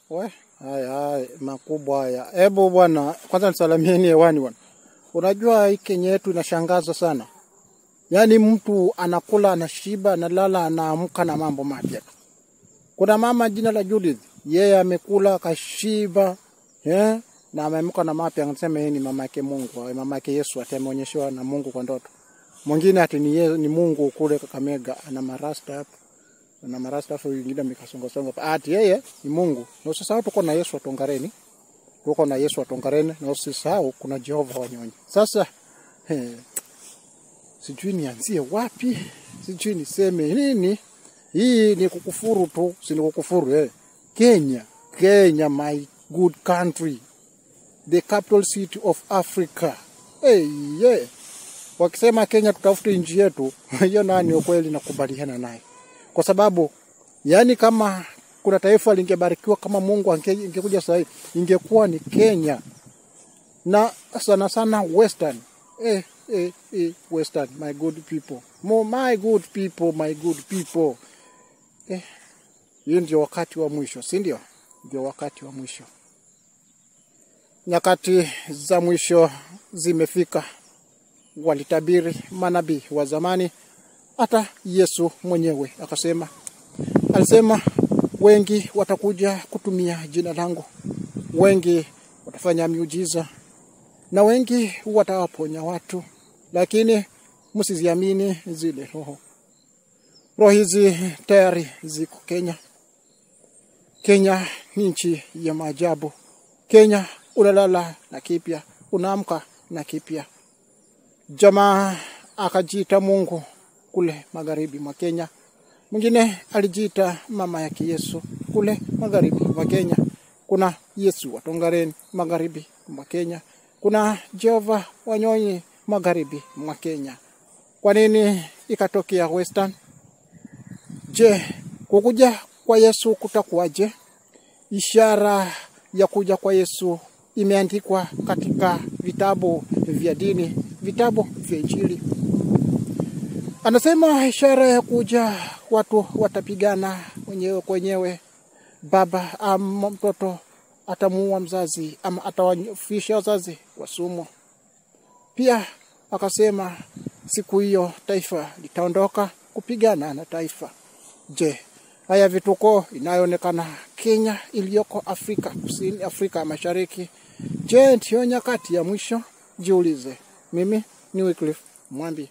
Haya makubwa haya. Hebu bwana, kwanza nisalamieni hewani bwana. Unajua hii Kenya yetu inashangaza sana. Yaani mtu anakula, anashiba, analala, anaamka na mambo mapya. Kuna mama jina la Judith, yeye amekula, kashiba, na ameamka na mapya, anasema yeye ni mama yake Mungu, mama yake Yesu atameonyeshwa na Mungu kwa ndoto. Mwingine ati ni Mungu kule Kakamega, ana marasta hapo. Na marasta afu wengine mikasonga ati yeye ni Mungu. Na usisahau tuko na Yesu atongareni. Tuko na Yesu atongareni, na usisahau kuna Jehova Wanyonyi. Sasa sijui nianzie wapi, sijui niseme nini. Hii ni kukufuru tu, si ni kukufuru Kenya, my good country. The capital city of Africa. Wakisema Kenya tutafute nchi yetu, hiyo nani ukweli nakubaliana naye. Kwa sababu yani kama kuna taifa lingebarikiwa kama Mungu angekuja sasa hivi, ingekuwa ni Kenya. Na sana Western. Western, my good people. My good people. Hiyo ndio wakati wa mwisho, si ndio? Ndio wakati wa mwisho. Nyakati za mwisho zimefika. Walitabiri manabii wa zamani, hata Yesu mwenyewe alisema wengi watakuja kutumia jina langu, wengi watafanya miujiza, na wengi watawaponya watu, lakini msiziamini zile roho. Roho hizi tayari ziko Kenya. Kenya ni nchi ya maajabu. Kenya unalala na kipya, unaamka na kipya. Jamaa akajiita Mungu kule magharibi mwa Kenya. Mwingine alijiita mama yake Yesu kule magharibi mwa Kenya. Kuna Yesu watongareni magharibi mwa Kenya. Kuna Jehova Wanyonyi magharibi mwa Kenya. Kwa nini ikatokea Western? Je, kukuja kwa Yesu kutakuwaje? Ishara ya kuja kwa Yesu imeandikwa katika vitabu vya dini, vitabu vya Injili. Anasema ishara ya kuja, watu watapigana wenyewe kwa wenyewe. Baba ama mtoto atamuua mzazi, ama atawafisha wazazi kwa sumu. Pia akasema siku hiyo taifa litaondoka kupigana na taifa. Je, haya vituko inayoonekana Kenya iliyoko Afrika Kusini, Afrika Mashariki, je ndio nyakati ya mwisho? Jiulize. Mimi ni Wycliffe Mwambi.